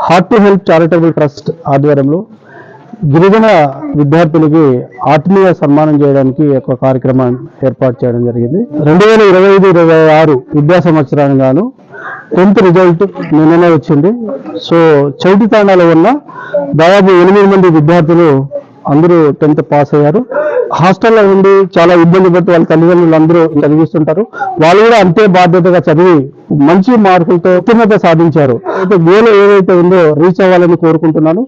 Heart to help charitable trust ఆధ్వర్యంలో గిరిజన విద్యార్థులకి ఆత్మీయ సన్మానం చేయడానికి ఒక కార్యక్రమం ఏర్పాటు చేయడం జరిగింది. 2025-26 విద్యా సంవత్సరానికి గాను 10th రిజల్ట్ నిన్ననే వచ్చింది. సో చౌటితాండాలో ఉన్న దాదాపు 8 మంది విద్యార్థులు అందరూ 10th పాస్ అయ్యారు. హాస్టల్లో ఉండి చాలా ఇబ్బంది పడుతూ వాళ్ళ తల్లిదండ్రులు అందరూ చదివిస్తుంటారు. వాళ్ళు కూడా అంతే బాధ్యతగా చదివి మంచి మార్కులతో ఉత్తీర్ణత సాధించారు. అయితే గోల్ ఏదైతే ఉందో రీచ్ అవ్వాలని కోరుకుంటున్నాను.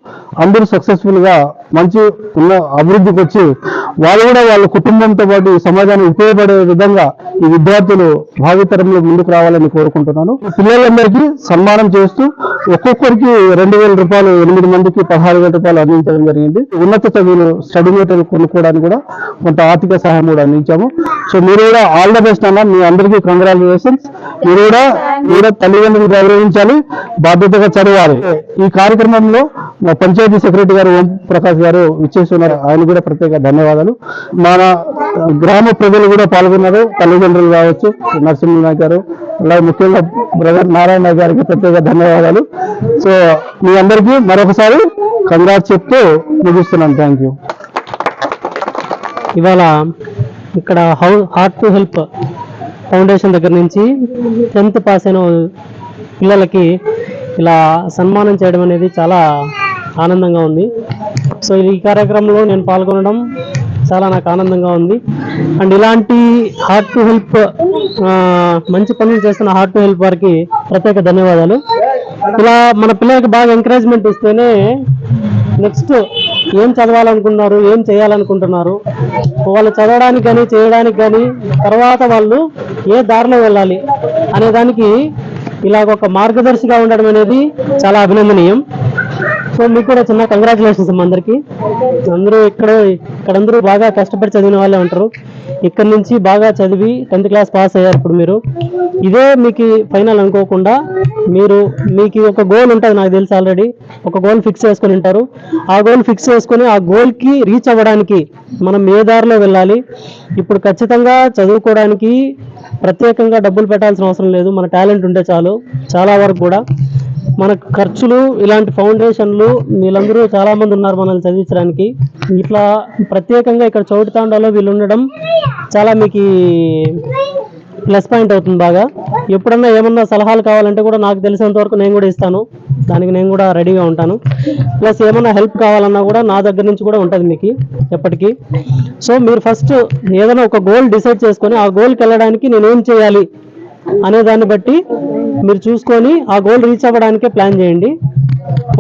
అందరూ సక్సెస్ఫుల్ గా మంచి ఉన్న అభివృద్ధికి వచ్చి వాళ్ళు కూడా వాళ్ళ కుటుంబంతో పాటు సమాజానికి ఉపయోగపడే విధంగా ఈ విద్యార్థులు భావితరంలో ముందుకు రావాలని కోరుకుంటున్నాను. పిల్లలందరికీ సన్మానం చేస్తూ ఒక్కొక్కరికి 2,000 రూపాయలు, 8 మందికి 16,000 రూపాయలు అందించడం జరిగింది. ఉన్నత చదువులు స్టడీ మెటీరియల్ కొనుక్కోవడానికి కూడా కొంత ఆర్థిక సహాయం కూడా అందించాము. సో మీరు కూడా ఆల్ ద బెస్ట్ అన్న. మీ అందరికీ కంగ్రాచులేషన్స్. మీరు కూడా తల్లిదండ్రులు గౌరవించాలి, బాధ్యతగా చదవాలి. ఈ కార్యక్రమంలో మా పంచాయతీ సెక్రటరీ గారు ఓం ప్రకాష్ గారు విచ్చేస్తున్నారు. ఆయన కూడా ప్రత్యేక ధన్యవాదాలు. మన గ్రామ ప్రజలు కూడా పాల్గొన్నారు. తల్లిదండ్రులు కావచ్చు, నరసింహ గారు, అలాగే ముఖ్యంగా బ్రదర్ నారాయణ గారికి ప్రత్యేక ధన్యవాదాలు. సో మీ అందరికీ మరొకసారి కంగ్రాట్స్ చెప్తూ ముగిస్తున్నాను. Thank you. ఇవాళ ఇక్కడ హార్ట్ టు హెల్ప్ ఫౌండేషన్ దగ్గర నుంచి 10th పాస్ అయిన పిల్లలకి ఇలా సన్మానం చేయడం అనేది చాలా ఆనందంగా ఉంది. సో ఈ కార్యక్రమంలో నేను పాల్గొనడం చాలా నాకు ఆనందంగా ఉంది. అండ్ ఇలాంటి హార్ట్ టు హెల్ప్ మంచి పనులు చేస్తున్న హార్ట్ టు హెల్ప్ వారికి ప్రత్యేక ధన్యవాదాలు. ఇలా మన పిల్లలకి బాగా ఎంకరేజ్మెంట్ ఇస్తేనే నెక్స్ట్ ఏం చదవాలనుకుంటున్నారు, ఏం చేయాలనుకుంటున్నారు, వాళ్ళు చదవడానికి కానీ చేయడానికి కానీ తర్వాత వాళ్ళు ఏ దారిలో వెళ్ళాలి అనే దానికి ఇలాగ ఒక మార్గదర్శిగా ఉండడం అనేది చాలా అభినందనీయం. సో మీకు కూడా చిన్న కంగ్రాచులేషన్స్ అందరికీ. ఇక్కడందరూ బాగా కష్టపడి చదివిన వాళ్ళే ఉంటారు. ఇక్కడ నుంచి బాగా చదివి 10th క్లాస్ పాస్ అయ్యారు. ఇప్పుడు మీరు ఇదే మీకు ఫైనల్ అనుకోకుండా మీకు ఒక గోల్ ఉంటుంది, నాకు తెలిసి ఆల్రెడీ ఒక గోల్ ఫిక్స్ చేసుకొని ఉంటారు. ఆ గోల్ ఫిక్స్ చేసుకొని ఆ గోల్కి రీచ్ అవ్వడానికి మనం ఏ దారిలో వెళ్ళాలి. ఇప్పుడు ఖచ్చితంగా చదువుకోవడానికి ప్రత్యేకంగా డబ్బులు పెట్టాల్సిన అవసరం లేదు. మన టాలెంట్ ఉంటే చాలు. చాలా వరకు కూడా మన ఖర్చులు ఇలాంటి ఫౌండేషన్లు వీళ్ళందరూ చాలా మంది ఉన్నారు మనల్ని చదివించడానికి. ఇట్లా ప్రత్యేకంగా ఇక్కడ చౌటితాండాలో వీళ్ళు ఉండడం చాలా మీకు ప్లస్ పాయింట్ అవుతుంది. బాగా ఎప్పుడన్నా ఏమన్నా సలహాలు కావాలంటే కూడా నాకు తెలిసినంత వరకు నేను కూడా ఇస్తాను. దానికి నేను కూడా రెడీగా ఉంటాను. ప్లస్ ఏమన్నా హెల్ప్ కావాలన్నా కూడా నా దగ్గర నుంచి కూడా ఉంటుంది మీకు ఎప్పటికీ. సో మీరు ఫస్ట్ ఏదైనా ఒక గోల్ డిసైడ్ చేసుకొని ఆ గోల్కి వెళ్ళడానికి నేనేం చేయాలి అనే దాన్ని బట్టి మీరు చూసుకొని ఆ గోల్ రీచ్ అవ్వడానికే ప్లాన్ చేయండి.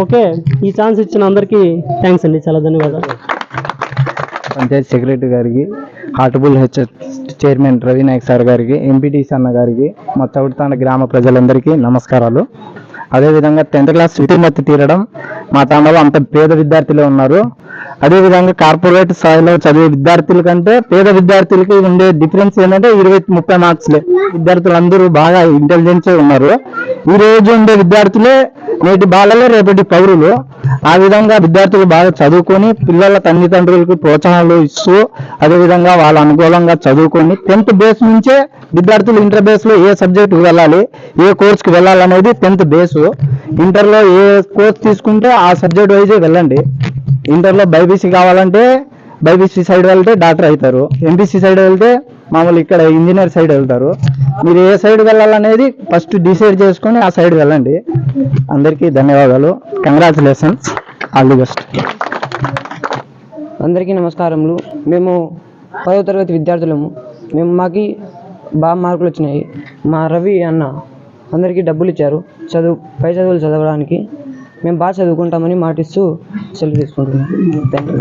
ఓకే, ఈ ఛాన్స్ ఇచ్చిన అందరికీ థ్యాంక్స్ అండి, చాలా ధన్యవాదాలు. పంచాయతీ సెక్రటరీ గారికి, హార్టబుల్ చైర్మన్ రవి నాయక్ సార్ గారికి, ఎంపీటీసీ అన్న గారికి, మా చౌటితాండ గ్రామ ప్రజలందరికీ నమస్కారాలు. అదేవిధంగా 10th క్లాస్ విద్యుమతి తీరడం మా తాండలో అంత పేద విద్యార్థులే ఉన్నారు. అదేవిధంగా కార్పొరేట్ స్థాయిలో చదివే విద్యార్థుల కంటే పేద విద్యార్థులకి ఉండే డిఫరెన్స్ ఏంటంటే 20-30 మార్క్స్లే. విద్యార్థులందరూ బాగా ఇంటెలిజెన్స్ ఉన్నారు. ఈ రోజు ఉండే విద్యార్థులే నేటి బాలలే రేపటి పౌరులు. ఆ విధంగా విద్యార్థులు బాగా చదువుకొని పిల్లల తల్లిదండ్రులకు ప్రోత్సాహాలు ఇస్తూ అదేవిధంగా వాళ్ళ అనుకూలంగా చదువుకొని 10th బేస్ నుంచే విద్యార్థులు ఇంటర్ బేస్ లో ఏ సబ్జెక్టుకి వెళ్ళాలి, ఏ కోర్స్కి వెళ్ళాలనేది 10th బేస్. ఇంటర్లో ఏ కోర్స్ తీసుకుంటే ఆ సబ్జెక్ట్ వైజే వెళ్ళండి. ఇంటర్లో బైపీసీ కావాలంటే బైపీసీ సైడ్ వెళ్తే డాక్టర్ అవుతారు, ఎంపీసీ సైడ్ వెళ్తే మామూలు ఇక్కడ ఇంజనీర్ సైడ్ వెళ్తారు. మీరు ఏ సైడ్ వెళ్ళాలనేది ఫస్ట్ డిసైడ్ చేసుకొని ఆ సైడ్ వెళ్ళండి. అందరికీ ధన్యవాదాలు, కంగ్రాచులేషన్స్, ఆల్ ది బెస్ట్. అందరికీ నమస్కారములు. మేము 10వ తరగతి విద్యార్థులము. మాకు బాగా మార్కులు వచ్చినాయి. మా రవి అన్న అందరికీ డబ్బులు ఇచ్చారు పై చదువులు చదవడానికి. మేము బాగా చదువుకుంటామని మాటిస్తూ సెలవు తీసుకుంటున్నాం. Thank you.